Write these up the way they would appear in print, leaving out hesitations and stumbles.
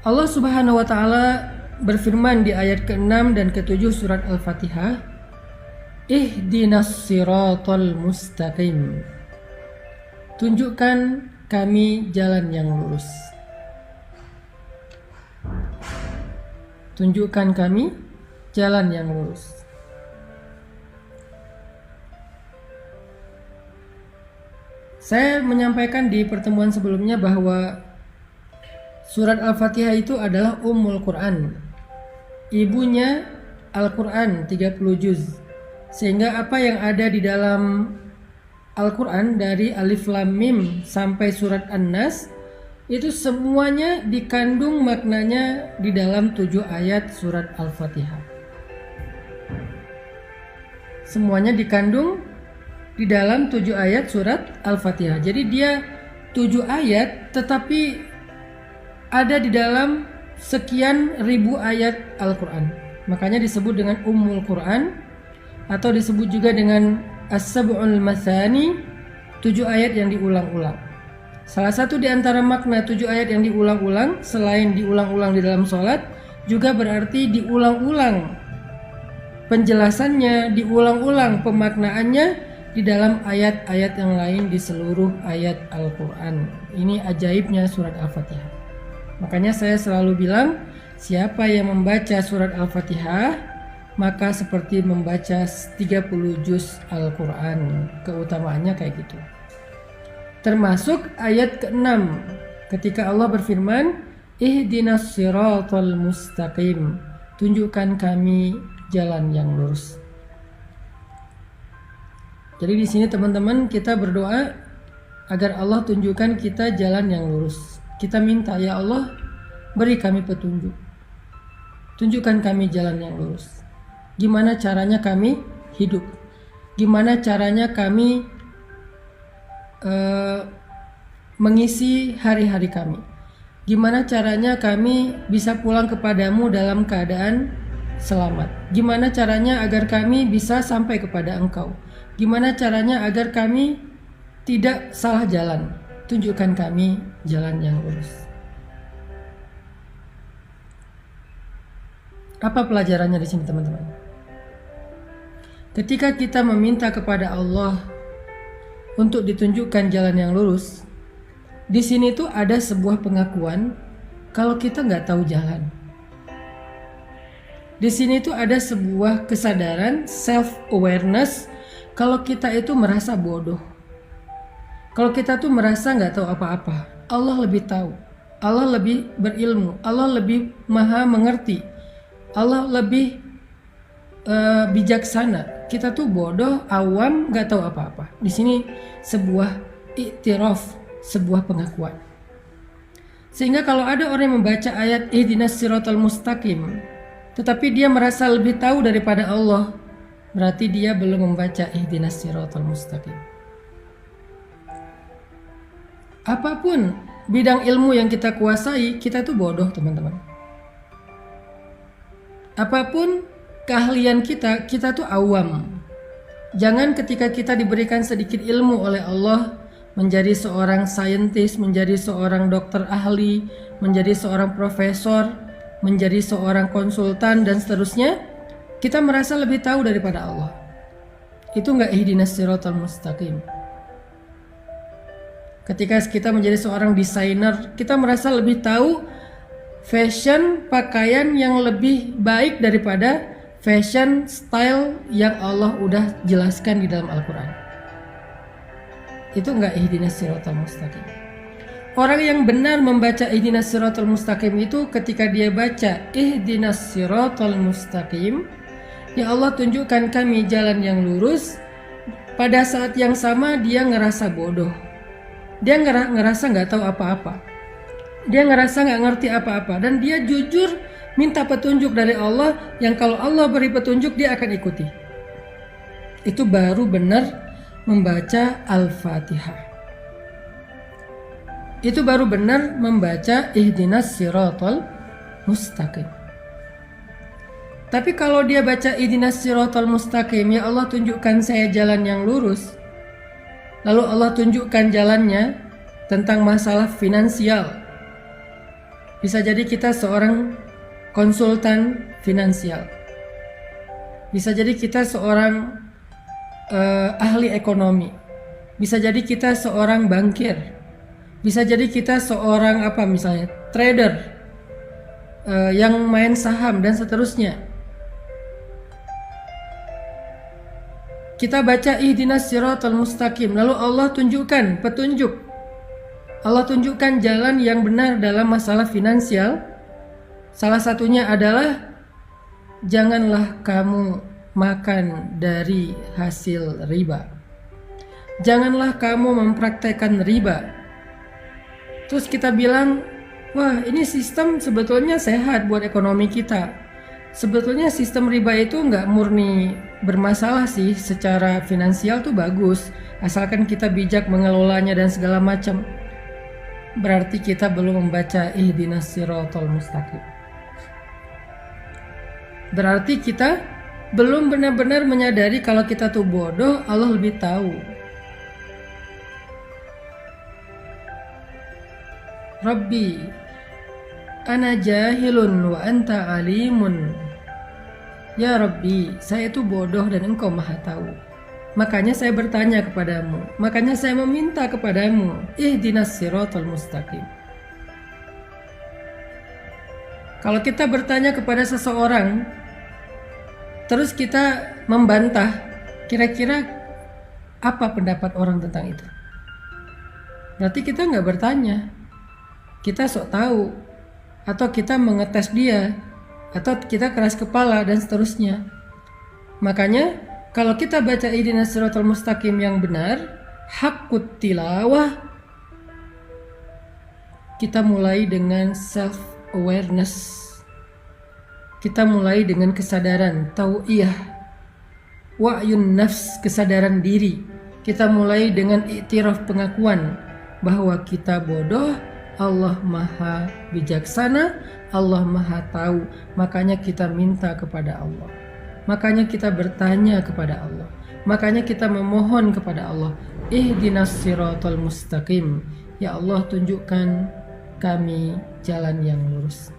Allah Subhanahu wa taala berfirman di ayat ke-6 dan ke-7 surat Al-Fatihah, Ihdinas siratal mustaqim. Tunjukkan kami jalan yang lurus. Tunjukkan kami jalan yang lurus. Saya menyampaikan di pertemuan sebelumnya bahwa surat Al-Fatihah itu adalah Ummul Quran. Ibunya Al-Quran 30 juz. Sehingga apa yang ada di dalam Al-Quran dari Alif Lam Mim sampai surat An-Nas itu semuanya dikandung maknanya di dalam 7 ayat surat Al-Fatihah. Semuanya dikandung di dalam 7 ayat surat Al-Fatihah. Jadi dia 7 ayat tetapi ada di dalam sekian ribu ayat Al-Quran. Makanya disebut dengan Ummul Quran atau disebut juga dengan As-Sab'ul Mathani, 7 ayat yang diulang-ulang. Salah satu di antara makna 7 ayat yang diulang-ulang, selain diulang-ulang di dalam sholat, juga berarti diulang-ulang penjelasannya, diulang-ulang pemaknaannya di dalam ayat-ayat yang lain di seluruh ayat Al-Quran. Ini ajaibnya surat Al-Fatihah. Makanya saya selalu bilang, siapa yang membaca surat Al-Fatihah maka seperti membaca 30 juz Al-Quran. Keutamaannya kayak gitu. Termasuk ayat ke-6 ketika Allah berfirman, Ihdinas siratal mustaqim. Tunjukkan kami jalan yang lurus. Jadi di sini teman-teman kita berdoa agar Allah tunjukkan kita jalan yang lurus. Kita minta, ya Allah, beri kami petunjuk. Tunjukkan kami jalan yang lurus. Gimana caranya kami hidup? Gimana caranya kami mengisi hari-hari kami? Gimana caranya kami bisa pulang kepadamu dalam keadaan selamat? Gimana caranya agar kami bisa sampai kepada Engkau? Gimana caranya agar kami tidak salah jalan? Tunjukkan kami jalan yang lurus. Apa pelajarannya di sini teman-teman? Ketika kita meminta kepada Allah untuk ditunjukkan jalan yang lurus, di sini tuh ada sebuah pengakuan kalau kita nggak tahu jalan. Di sini tuh ada sebuah kesadaran, self-awareness, kalau kita itu merasa bodoh. Kalau kita tuh merasa nggak tahu apa-apa, Allah lebih tahu, Allah lebih berilmu, Allah lebih maha mengerti, Allah lebih bijaksana. Kita tuh bodoh, awam, nggak tahu apa-apa. Di sini sebuah iktiraf, sebuah pengakuan. Sehingga kalau ada orang yang membaca ayat Ihdinas siratal mustaqim, tetapi dia merasa lebih tahu daripada Allah, berarti dia belum membaca Ihdinas siratal mustaqim. Apapun bidang ilmu yang kita kuasai, kita tuh bodoh teman-teman. Apapun keahlian kita, kita tuh awam. Jangan ketika kita diberikan sedikit ilmu oleh Allah, menjadi seorang saintis, menjadi seorang dokter ahli, menjadi seorang profesor, menjadi seorang konsultan dan seterusnya, kita merasa lebih tahu daripada Allah. Itu enggak ihdinas siratal mustaqim. Ketika kita menjadi seorang desainer, kita merasa lebih tahu fashion pakaian yang lebih baik daripada fashion style yang Allah udah jelaskan di dalam Al-Quran. Itu enggak ihdinas siratal mustaqim. Orang yang benar membaca ihdinas siratal mustaqim itu ketika dia baca ihdinas siratal mustaqim, ya Allah tunjukkan kami jalan yang lurus, pada saat yang sama dia ngerasa bodoh. Dia ngerasa nggak tahu apa-apa. Dia ngerasa nggak ngerti apa-apa. Dan dia jujur minta petunjuk dari Allah, yang kalau Allah beri petunjuk dia akan ikuti. Itu baru benar membaca Al-Fatihah. Itu baru benar membaca Ihdinas siratal mustaqim. Tapi kalau dia baca Ihdinas siratal mustaqim, ya Allah tunjukkan saya jalan yang lurus, lalu Allah tunjukkan jalannya tentang masalah finansial, Bisa jadi kita seorang konsultan finansial. Bisa jadi kita seorang ahli ekonomi. Bisa jadi kita seorang bankir. Bisa jadi kita seorang misalnya trader yang main saham dan seterusnya. Kita baca ihdinas siratal mustaqim, lalu Allah tunjukkan petunjuk. Allah tunjukkan jalan yang benar dalam masalah finansial. Salah satunya adalah janganlah kamu makan dari hasil riba. Janganlah kamu mempraktekkan riba. Terus kita bilang, wah ini sistem sebetulnya sehat buat ekonomi kita. Sebetulnya sistem riba itu nggak murni bermasalah sih, secara finansial tuh bagus, asalkan kita bijak mengelolanya dan segala macam. Berarti kita belum membaca ihdinas siratal mustaqim. Berarti kita belum benar-benar menyadari kalau kita tuh bodoh, Allah lebih tahu. Rabbi, ana jahilun wa anta alimun. Ya Rabbi, saya itu bodoh dan Engkau maha tahu. Makanya saya bertanya kepadamu, makanya saya meminta kepadamu, ihdinas siratal mustaqim. Kalau kita bertanya kepada seseorang, terus kita membantah, kira-kira apa pendapat orang tentang itu? Berarti kita nggak bertanya, kita sok tahu, atau kita mengetes dia, atau kita keras kepala dan seterusnya. Makanya kalau kita baca ihdinas siratal mustaqim yang benar, haqqut tilawah, kita mulai dengan self awareness. Kita mulai dengan kesadaran tau'iyah, wa'yun nafs, kesadaran diri. Kita mulai dengan iktiraf, pengakuan bahwa kita bodoh, Allah maha bijaksana, Allah maha tahu. Makanya kita minta kepada Allah, makanya kita bertanya kepada Allah, makanya kita memohon kepada Allah, ihdinas siratal mustaqim. Ya Allah, tunjukkan kami jalan yang lurus.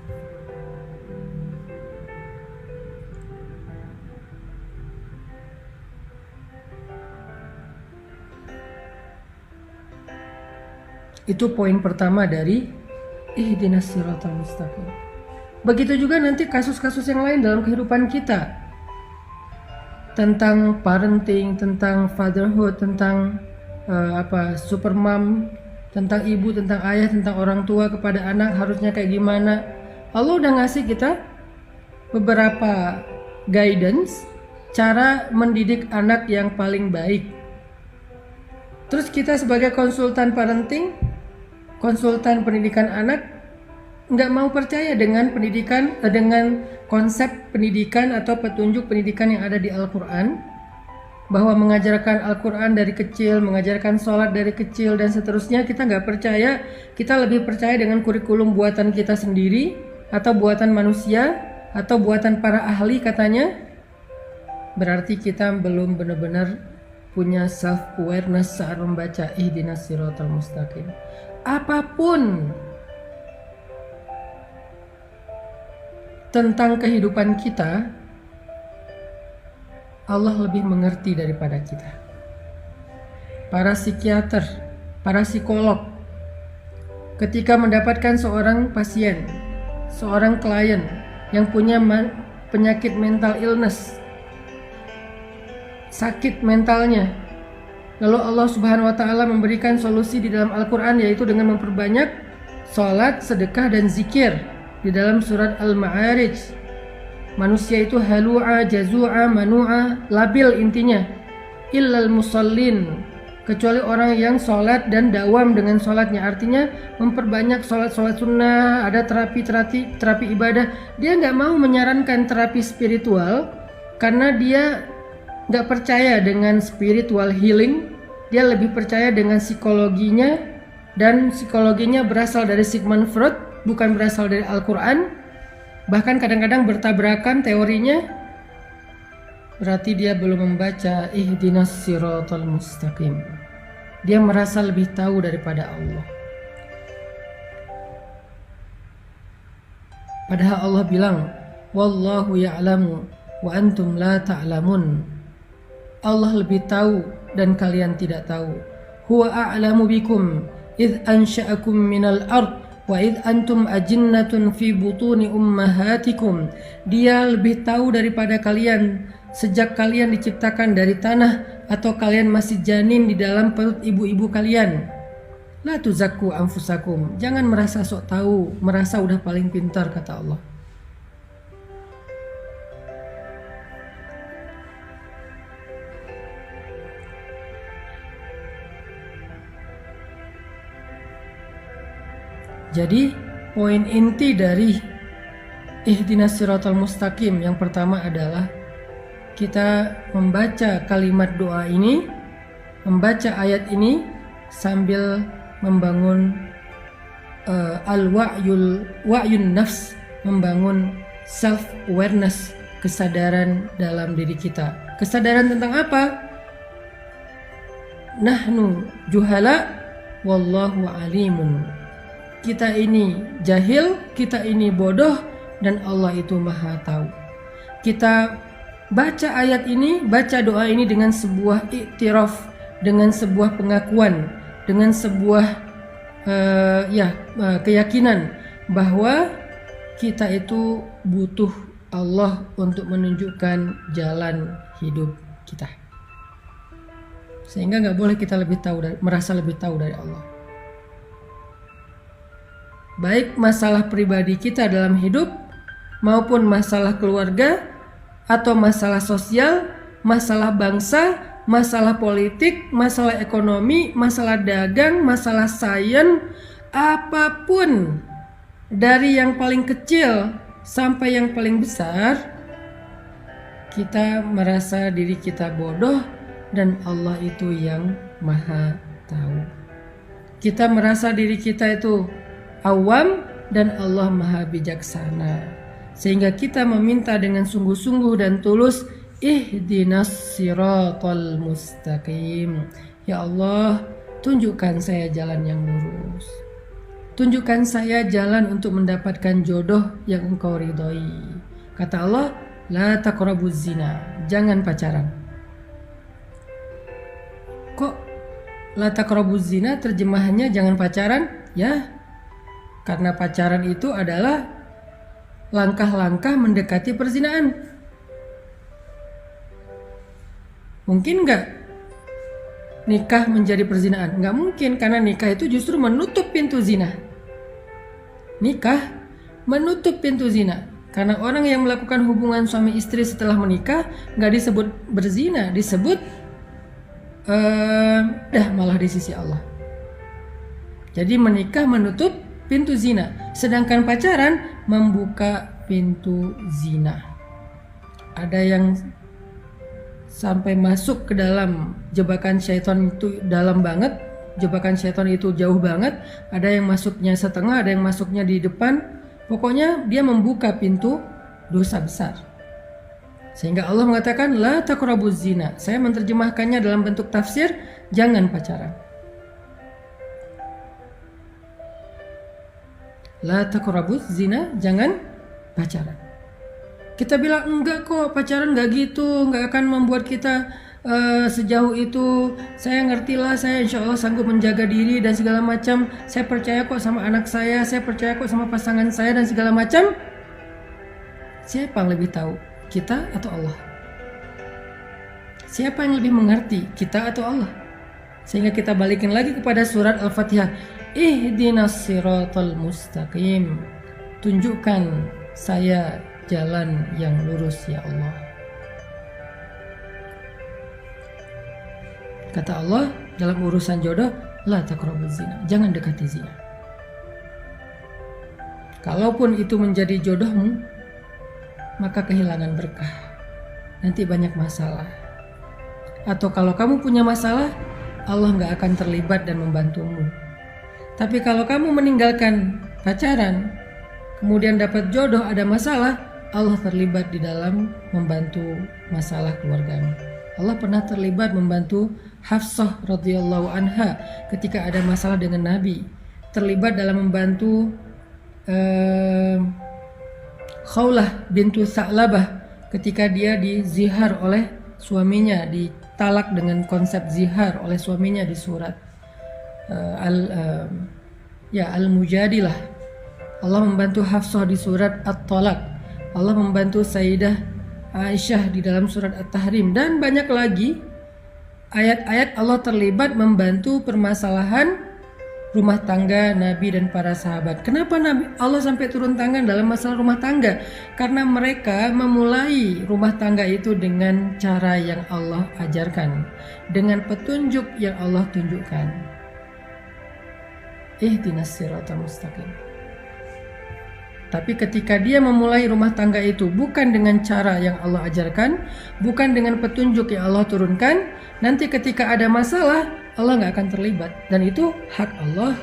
Itu poin pertama dari ihdinas siratal mustaqim. Begitu juga nanti kasus-kasus yang lain dalam kehidupan kita, tentang parenting, tentang fatherhood, tentang super mom, tentang ibu, tentang ayah, tentang orang tua kepada anak harusnya kayak gimana. Allah udah ngasih kita beberapa guidance cara mendidik anak yang paling baik. Terus kita sebagai konsultan parenting, konsultan pendidikan anak, nggak mau percaya dengan pendidikan, dengan konsep pendidikan atau petunjuk pendidikan yang ada di Al-Quran, bahwa mengajarkan Al-Quran dari kecil, mengajarkan sholat dari kecil dan seterusnya. Kita nggak percaya, kita lebih percaya dengan kurikulum buatan kita sendiri atau buatan manusia atau buatan para ahli katanya. Berarti kita belum benar-benar punya self awareness saat membaca ihdinas siratal mustaqim. Apapun tentang kehidupan kita, Allah lebih mengerti daripada kita. Para psikiater, para psikolog, ketika mendapatkan seorang pasien, seorang klien yang punya penyakit mental illness, sakit mentalnya, lalu Allah Subhanahu wa Ta'ala memberikan solusi di dalam Al-Quran, yaitu dengan memperbanyak sholat, sedekah, dan zikir. Di dalam surat Al-Ma'arij, manusia itu halu'a, jazu'a, manu'a, labil intinya, illal musallin, kecuali orang yang sholat dan dawam dengan sholatnya. Artinya memperbanyak sholat sunnah, ada terapi ibadah. Dia nggak mau menyarankan terapi spiritual karena dia nggak percaya dengan spiritual healing. Dia lebih percaya dengan psikologinya, dan psikologinya berasal dari Sigmund Freud, bukan berasal dari Al-Quran. Bahkan kadang-kadang bertabrakan teorinya. Berarti dia belum membaca ihdinas siratal mustaqim. Dia merasa lebih tahu daripada Allah. Padahal Allah bilang, wallahu ya'lamu wa antum la ta'lamun. Allah lebih tahu dan kalian tidak tahu. Huwa a'lamu bikum idh ansha'akum minal ard wa idh antum ajinnatun fi butuni ummahatikum. Dia lebih tahu daripada kalian sejak kalian diciptakan dari tanah atau kalian masih janin di dalam perut ibu-ibu kalian. La tuzakku anfusakum. Jangan merasa sok tahu, merasa udah paling pintar, kata Allah. Jadi poin inti dari ihdinas siratal mustaqim yang pertama adalah kita membaca kalimat doa ini, membaca ayat ini sambil membangun wa'yun nafs, membangun self awareness, kesadaran dalam diri kita. Kesadaran tentang apa? Nahnu juhala wallahu alimun. Kita ini jahil, kita ini bodoh, dan Allah itu maha tahu. Kita baca ayat ini, baca doa ini dengan sebuah iktiraf, dengan sebuah pengakuan, dengan sebuah keyakinan bahwa kita itu butuh Allah untuk menunjukkan jalan hidup kita. Sehingga nggak boleh kita merasa lebih tahu dari Allah. Baik masalah pribadi kita dalam hidup maupun masalah keluarga atau masalah sosial, masalah bangsa, masalah politik, masalah ekonomi, masalah dagang, masalah sains, apapun dari yang paling kecil sampai yang paling besar, kita merasa diri kita bodoh dan Allah itu yang maha tahu. Kita merasa diri kita itu awam dan Allah maha bijaksana, sehingga kita meminta dengan sungguh-sungguh dan tulus, ihdinas siratal mustaqim. Ya Allah, tunjukkan saya jalan yang lurus, tunjukkan saya jalan untuk mendapatkan jodoh yang Engkau ridhoi. Kata Allah, la taqrabuz zina, jangan pacaran. Kok la taqrabuz zina terjemahannya jangan pacaran? Ya, karena pacaran itu adalah langkah-langkah mendekati perzinaan. Mungkin nggak nikah menjadi perzinaan? Nggak mungkin, karena nikah itu justru menutup pintu zina. Nikah menutup pintu zina. Karena orang yang melakukan hubungan suami istri setelah menikah nggak disebut berzina, disebut malah di sisi Allah. Jadi menikah menutup pintu zina, sedangkan pacaran membuka pintu zina. Ada yang sampai masuk ke dalam jebakan syaitan itu dalam banget, jebakan syaitan itu jauh banget. Ada yang masuknya setengah, ada yang masuknya di depan. Pokoknya dia membuka pintu dosa besar. Sehingga Allah mengatakan la taqrabuz zina. Saya menerjemahkannya dalam bentuk tafsir, jangan pacaran. La taqrabuz zina, jangan pacaran. Kita bilang enggak kok, pacaran enggak gitu, enggak akan membuat kita sejauh itu. Saya ngertilah, saya insya Allah sanggup menjaga diri dan segala macam. Saya percaya kok sama anak saya percaya kok sama pasangan saya dan segala macam. Siapa yang lebih tahu, kita atau Allah? Siapa yang lebih mengerti, kita atau Allah? Sehingga kita balikin lagi kepada surat Al-Fatihah. Ihdinas siratal mustaqim. Tunjukkan saya jalan yang lurus ya Allah. Kata Allah dalam urusan jodoh, la taqrabuz zina, jangan dekati zina. Kalaupun itu menjadi jodohmu, maka kehilangan berkah. Nanti banyak masalah. Atau kalau kamu punya masalah, Allah gak akan terlibat dan membantumu. Tapi kalau kamu meninggalkan pacaran, kemudian dapat jodoh, ada masalah, Allah terlibat di dalam membantu masalah keluargamu. Allah pernah terlibat membantu Hafsah radhiyallahu anha ketika ada masalah dengan Nabi. Terlibat dalam membantu Khawlah bintu Sa'labah ketika dia dizihar oleh suaminya, ditalak dengan konsep zihar oleh suaminya di surat Al-Mujadilah. Allah membantu Hafsah di surat At-Talaq. Allah membantu Sayyidah Aisyah di dalam surat At-Tahrim, dan banyak lagi ayat-ayat Allah terlibat membantu permasalahan rumah tangga Nabi dan para sahabat. Kenapa Allah sampai turun tangan dalam masalah rumah tangga? Karena mereka memulai rumah tangga itu dengan cara yang Allah ajarkan, dengan petunjuk yang Allah tunjukkan. Ihdinas siratal mustaqim. Tapi ketika dia memulai rumah tangga itu bukan dengan cara yang Allah ajarkan, bukan dengan petunjuk yang Allah turunkan, nanti ketika ada masalah, Allah nggak akan terlibat. Dan itu hak Allah.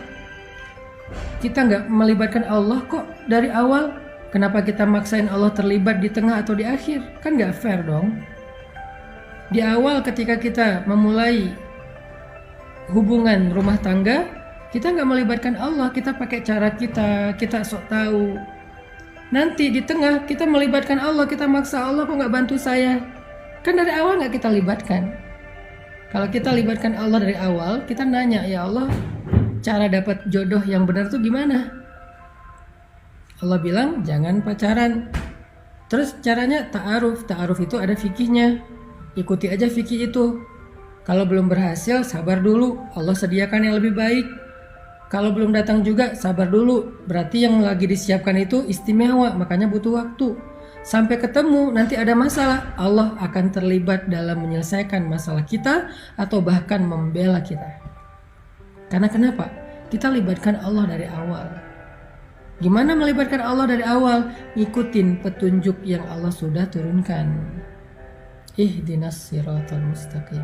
Kita nggak melibatkan Allah kok dari awal. Kenapa kita maksain Allah terlibat di tengah atau di akhir? Kan nggak fair dong. Di awal ketika kita memulai hubungan rumah tangga, kita nggak melibatkan Allah. Kita pakai cara kita sok tahu. Nanti di tengah kita melibatkan Allah, kita maksa Allah, kok nggak bantu saya? Kan dari awal nggak kita libatkan. Kalau kita libatkan Allah dari awal, kita nanya, ya Allah, cara dapat jodoh yang benar tuh gimana? Allah bilang, jangan pacaran. Terus caranya ta'aruf. Ta'aruf itu ada fikihnya. Ikuti aja fikih itu. Kalau belum berhasil, sabar dulu. Allah sediakan yang lebih baik. Kalau belum datang juga, sabar dulu. Berarti yang lagi disiapkan itu istimewa, makanya butuh waktu. Sampai ketemu, nanti ada masalah, Allah akan terlibat dalam menyelesaikan masalah kita atau bahkan membela kita. Karena kenapa? Kita libatkan Allah dari awal. Gimana melibatkan Allah dari awal? Ngikutin petunjuk yang Allah sudah turunkan. Ihdinas siratal mustaqim.